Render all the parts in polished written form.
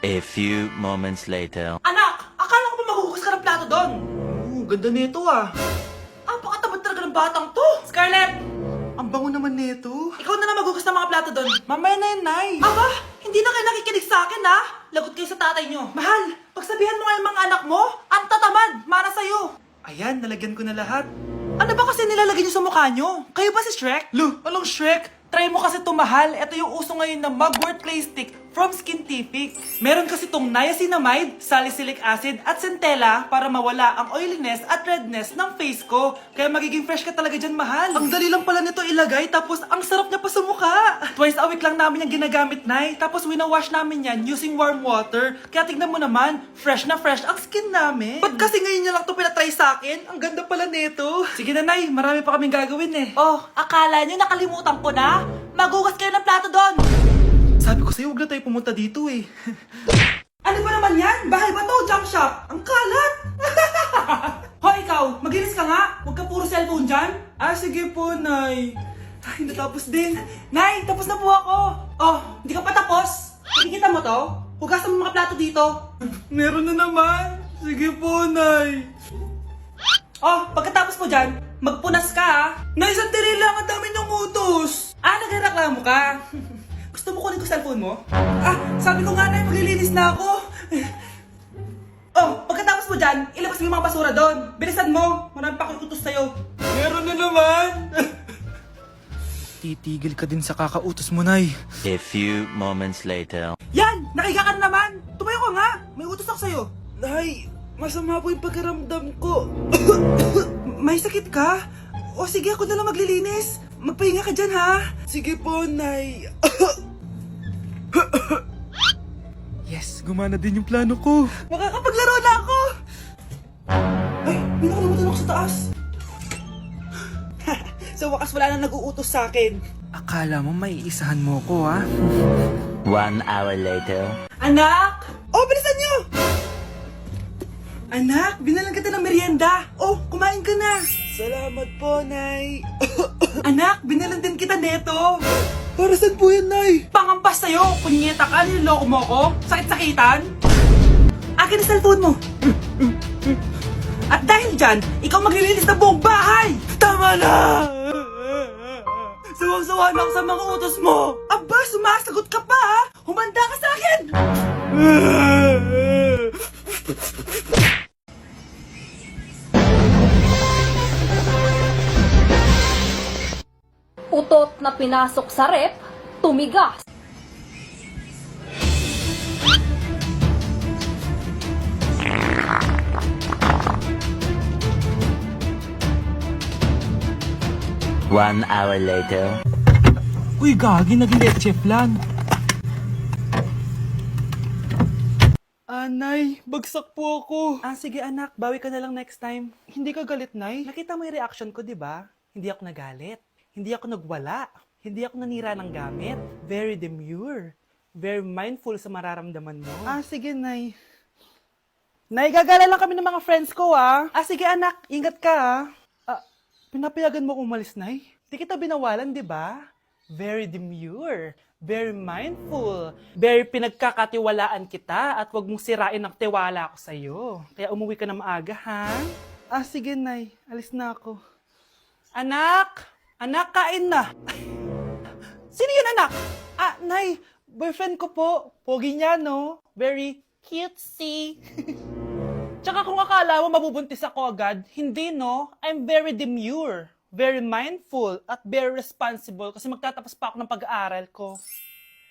A few moments later. Anak, akala ko ba maghuhugas ka ng plato doon? Ganda nito ah. Apakatamad talaga ng batang to. Scarlett, Ang bango naman nito. ikaw na maghugas ng mga plato doon. Mamaya na yun, Nay. Aba, hindi na kayo nakikinig sa akin ha. Lagot kayo sa tatay nyo. Mahal, pagsabihan mo nga yung mga anak mo, ang tatamad, mana sa'yo. Ayan, nalagyan ko na lahat. Ano ba kasi nilalagay nyo sa mukha nyo? Kayo ba si Shrek? Lo, anong Shrek? Try mo kasi ito, mahal. Ito yung uso ngayon na mugwort clay stick from Skintific. Meron kasi itong niacinamide, salicylic acid, at centella para mawala ang oiliness at redness ng face ko. Kaya magiging fresh ka talaga dyan, mahal. Ang dali lang pala nito ilagay, tapos ang sarap niya pa sa mukha. Twice a week lang namin yung ginagamit, Nay. Tapos winawash namin yan using warm water. Kaya tignan mo naman, fresh na fresh ang skin namin. Ba't kasi ngayon niya lang ito pinatry sa akin? Ang ganda pala nito. Sige na, Nay. Marami pa kaming gagawin eh. Oh, akala niyo nakalimutan ko na? Magugas kayo ng plato doon. Sabi ko sa'yo, huwag na tayo pumunta dito eh. Ano ba naman yan? Bahay ba to? Junk shop? Ang kalat! Hoy, ikaw! Maginis ka nga! Huwag ka puro cellphone dyan! Ah, sige po, Nay. Ay, natapos din! Nay, tapos na po ako! Oh, hindi ka pa tapos? Nakikita mo to? Hugasan mo mga plato dito! Meron na naman. Sige po, Nay. Oh, pagkatapos mo dyan, magpunas ka ha! Nay, sandali lang. Ang dami niyong utos. Ah, nagreklamo ka? Gusto mo kunin ko cellphone mo? Ah, sabi ko nga na, maglilinis na ako! Oh, pagkatapos mo dyan, ilabas mo yung mga basura doon! Bilisan mo! Marami pa akong utos sa'yo! Meron na naman. Titigil ka din sa kakautos mo, Nay. A few moments later. Yan! Nakiga ka na naman! Tumayo ka nga! May utos ako sa'yo! Nay, masama po yung pagkaramdam ko. May sakit ka? O sige, ako na lang maglilinis! Magpahinga ka dyan ha! Sige po, Nay. Yes, gumana din yung plano ko. Makakapaglaro na ako! Ay, may nakalimutan ako sa taas! Sa wakas wala na nag-uutos sa akin. Akala mo may isahan mo ko, ha? 1 hour later. Anak! Oh, bilisan niyo! Anak, binalan kita ng merienda. Oh, kumain ka na. Salamat po, Nay. Anak, binalan din kita neto. Para saan po yan, Nay? Pangampas sa'yo, punyeta ka, niloloko mo ko. Sakit-sakitan. Akin ang cellphone mo. At dahil dyan, ikaw maglilinis ng buong bahay. Tama na! Sawang-sawa na ako sa mga utos mo. Aba, sumasagot ka pa ha? Humanda ka sa akin. Utot na pinasok sa rep, tumigas. One hour later. Uy, gagi, naging leche flan. Nay, bagsak po ako. Ah, sige anak, bawi ka na lang next time. Hindi ka galit, Nay? Nakita mo yung reaction ko, di ba? Hindi ako nagalit. Hindi ako nagwala. Hindi ako nanira ng gamit. Very demure. Very mindful sa mararamdaman mo. Ah, sige, Nay. Nay, gagala lang kami ng mga friends ko, ah. Ah, sige anak, ingat ka, ah. Pinapayagan mo kong umalis, Nay? Di kita binawalan, di ba? Very demure. Very mindful. Very pinagkakatiwalaan kita at wag mong sirain ang tiwala ko sa'yo. Kaya umuwi ka na maaga, ha? Ah, sige, Nay. Alis na ako. Anak! Anak, kain na! Sino yun, anak? Ah, Nay, boyfriend ko po. Pogi niya, no? Very cutesy. Tsaka kung akala mo mabubuntis ako agad, hindi, no? I'm very demure, very mindful, at very responsible kasi magtatapos pa ako ng pag-aaral ko.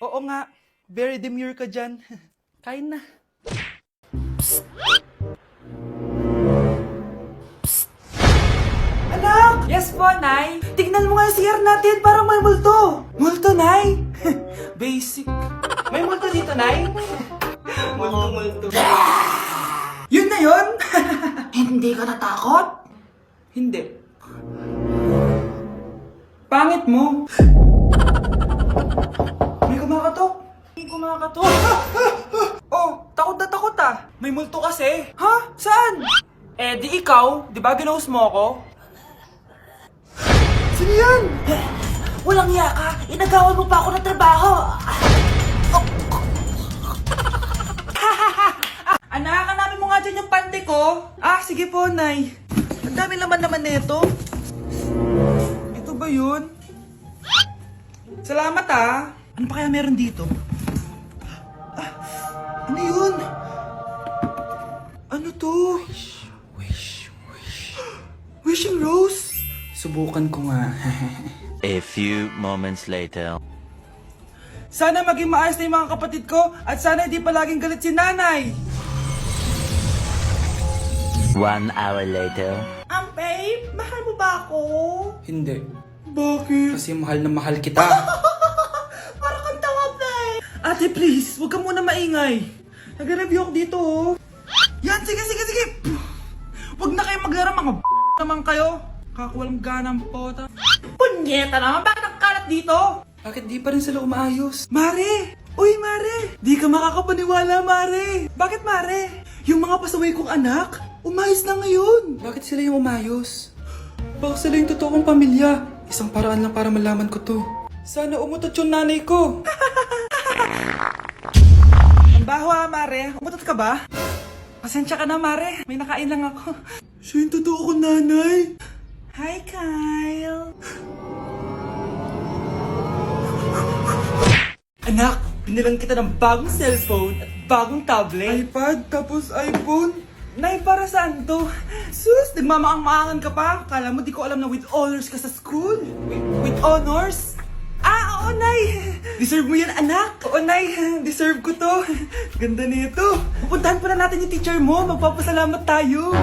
Oo nga. Very demure ka dyan. Kain na. Anak! Yes po, Nay. Tignan mo nga yung CR natin, parang may multo. Multo, Nay? Basic. May multo dito, Nay? Multo. Yun na yun? Hindi ka natakot? Hindi. Pangit mo. May kumakatok. May kumakatok. Oh, takot na takot ah. May multo kasi. Ha? Saan? Eh, di ikaw. Di ba ginose mo ako? Sino yan? Walang yaka. Inagawan mo pa ako ng trabaho. Anak, hanapin mo nga dyan yung pante ko. Ah, sige po, Nay. Ang dami naman nito. Ito ba yun? Salamat ah. Ano pa kaya meron dito? Ah, ano yun? Ano to? Wishing Rose? Subukan ko nga. A few moments later. Sana maging maayos na yung mga kapatid ko at sana hindi palaging galit si nanay. 1 hour later. Babe, mahal mo ba ako? Hindi. Bakit? Kasi mahal na mahal kita. Para kang tawa, babe. Ate, please, huwag ka muna maingay. Nag-review ako dito, oh. Yan, sige. Huwag na kayo maglaro, mga naman kayo. Kakawalang ganang pota. Punyeta naman, bakit ang kalat dito? Bakit di pa rin sila umaayos? Mare! Uy, Mare! Di ka makakapaniwala, Mare! Bakit, Mare? Yung mga pasaway kong anak, umayos na ngayon. Bakit sila yung umayos? Baka sila yung totoong pamilya. Isang paraan lang para malaman ko to. Sana umutot yung nanay ko. Ang baho ha, Mare. Umutot ka ba? Pasensya ka na, Mare. May nakain lang ako. Siya yung totoo kong nanay. Hi, Kyle. Anak, binilang kita ng bagong cellphone at bagong tablet. iPad, tapos iPhone. Nay, para saan to? Sus, nagmamaang-maangan ka pa? Kala mo di ko alam na with honors ka sa school? With honors? Ah, oo, Nay! Deserve mo yan, anak! Oo, Nay, deserve ko to. Ganda nito. Pupuntahan pa na natin yung teacher mo. Magpapasalamat tayo.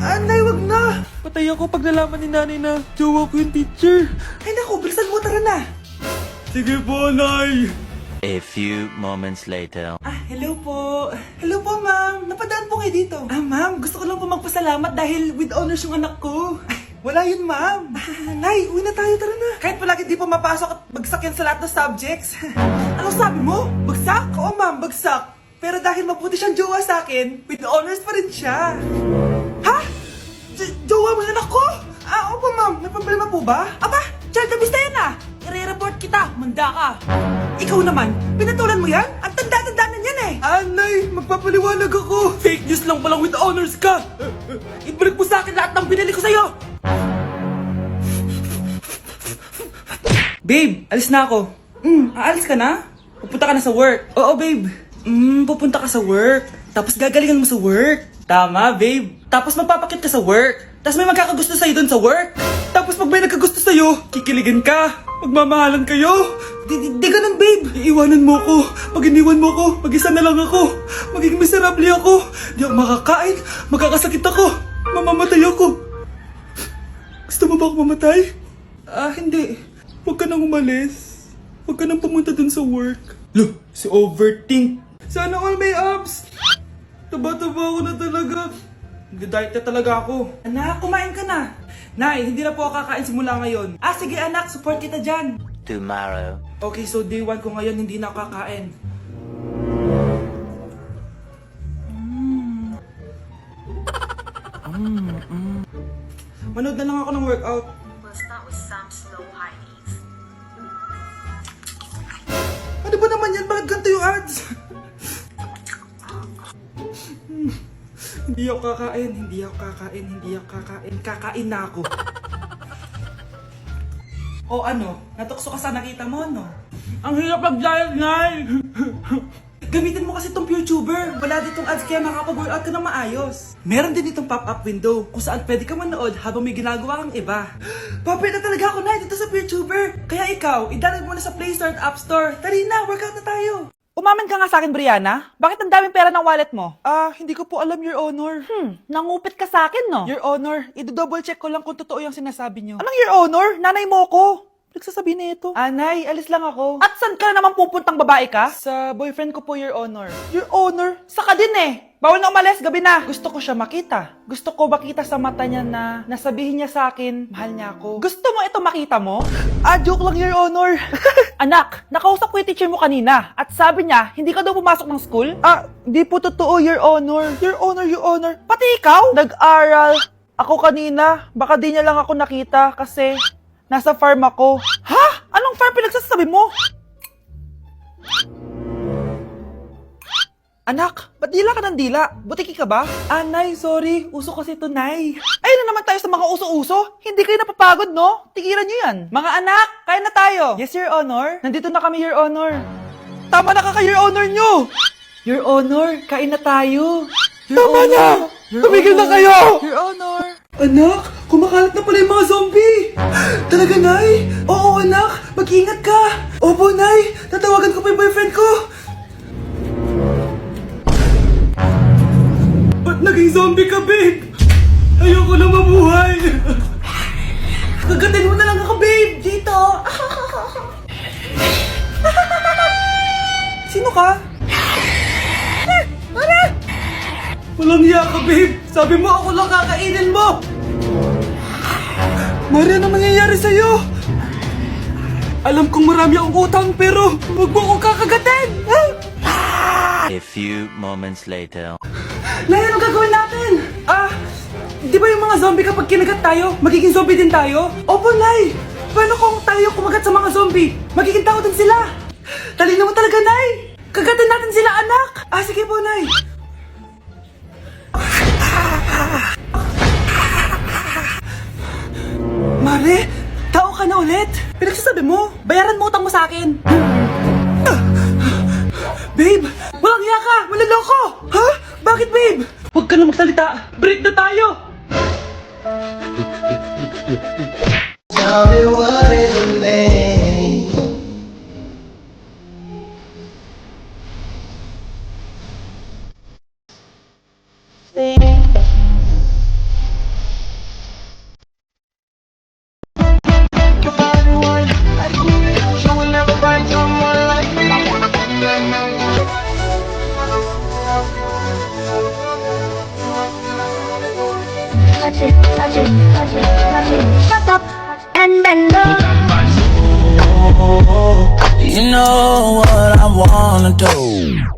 Ah, Nay, wag na! Patay ako pag nalaman ni nanay na jowa ko yung teacher. Ay, naku, bilisan mo, tara na! Sige po, Nay. A few moments later. Ah, hello po. Hello po, ma'am. Napadaan po kayo dito. Ah, ma'am, gusto ko lang po magpasalamat dahil with honors yung anak ko. Ay, wala yun, ma'am. Nay, uwi na tayo, tara na. Kahit palagi di pa mapasok at bagsak yan sa lahat ng subjects. Anong sabi mo? Bagsak? Oo, ma'am, bagsak. Pero dahil mabuti siyang jowa sa akin, with honors pa rin siya. Ha? Jowa mo yung anak ko? Ah, opo, ma'am. May problema po ba? Aba, child abuse na yan ah. I-report kita, manda ka. Ikaw naman, pinatulan mo yan? Ang tanda-tanda na yan eh. Anay, magpapaliwanag ako. Fake news lang palang with honors ka. Ibalik mo sa akin lahat ng binili ko sa'yo. Babe, alis na ako. Aalis ka na? Pupunta ka na sa work. Oo, babe. Pupunta ka sa work. Tapos gagalingan mo sa work. Tama, babe. Tapos magpapakit ka sa work. Tapos may magkakagusto sa'yo dun sa work. Tapos pag may nagkagusto sa'yo, kikiligan ka. Magmamahalan kayo. Di ganun, babe. Iiwanan mo ko. Pag iniwan mo ko, mag-isa na lang ako. Magiging miserable ako. Di ako makakain. Magkakasakit ako. Mamamatay ako. Gusto mo ba ako mamatay? Ah, hindi. Huwag ka nang umalis. Huwag ka nang pumunta dun sa work. Look, si Overthink. Sana all may abs. Taba-taba ako na talaga. Nag-diet na talaga ako. Anak, kumain ka na. Nay, hindi na po ako kakain simula ngayon. Ah, sige anak, support kita dyan. Tomorrow. Okay, so day 1 ko ngayon, hindi na ako kakain. Manood na lang ako ng workout. We'll start with some slow high knees. Ano ba naman yan? Bakit ganito yung ads? Hindi ako kakain. Kakain na ako. O ano? Natukso ka sa nakita mo, no? Ang hirap mag-diet, Nay! Gamitin mo kasi itong YouTuber. Wala ditong ads kaya makapag-workout ka na maayos. Meron din itong pop-up window kung saan pwede ka manood habang may ginagawa kang iba. Papay na talaga ako, Nay, dito sa YouTuber. Kaya ikaw, i-download mo na sa Play Store at App Store. Tari na, workout na tayo. Umamin ka nga sa akin, Brianna. Bakit ang daming pera ng wallet mo? Ah, hindi ko po alam, Your Honor. Nangupit ka sa akin, no? Your Honor, i-double check ko lang kung totoo yung sinasabi niyo. Anong Your Honor? Nanay mo ko. Nagsasabi na ito. Anay, alis lang ako. At saan ka na naman pupuntang babae ka? Sa boyfriend ko po, Your Honor. Your Honor? Saka din eh. Bawal na umalis, gabi na. Gusto ko siya makita. Gusto ko makita sa mata niya na nasabihin niya sa akin, mahal niya ako. Gusto mo ito makita mo? Ah, joke lang, Your Honor. Anak, nakausap ko yung teacher mo kanina at sabi niya, hindi ka daw pumasok ng school? Ah, di po totoo, Your Honor. Your Honor, Your Honor. Pati ikaw? Nag-aral. Ako kanina, baka di niya lang ako nakita kasi nasa farm ako. Ha? Anong farm pinagsasabi mo? Anak, ba't dila ka ng dila? Butiki ka ba? Nay, sorry. Uso kasi ito, Nay. Ay na naman tayo sa mga uso-uso. Hindi kayo napapagod, no? Tigilan nyo yan. Mga anak, kain na tayo. Yes, Your Honor. Nandito na kami, Your Honor. Tama na ka, Your Honor nyo. Your Honor, kain na tayo. Tama na! Tumigil na kayo! Your Honor. Anak, kumakalat na pala yung mga zombie! Talaga, Nay? Oo, anak! Mag-ingat ka! Opo, Nay! Tatawagan ko pa yung boyfriend ko! Ba't naging zombie ka, babe? Ayoko na mabuhay! Kagatin mo na lang ako, babe! Dito! Sino ka? Walang hiya ka, babe! Sabi mo ako lang kakainin mo! Mari, ano mangyayari sa'yo? Alam kong marami akong utang pero huwag mo akong kakagatin! A few moments later. Nay, ano gagawin natin? Di ba yung mga zombie kapag kinagat tayo, magiging zombie din tayo? Opo, Nay! Paano kung tayo kumagat sa mga zombie? Magiging tao din sila! Talino mo talaga, Nay! Kagatin natin sila, anak! Sige po, Nay! Mare, tao ka na ulit? Pinagsasabi mo, bayaran mo utang mo sa akin. Babe, walang hiya ka! Maloloko! Ha? Bakit, babe? Huwag ka na magsalita! Break na tayo! Tell me what is the name? Touch it, touch it, touch it, touch it. Shut up and bend over. You know what I wanna do.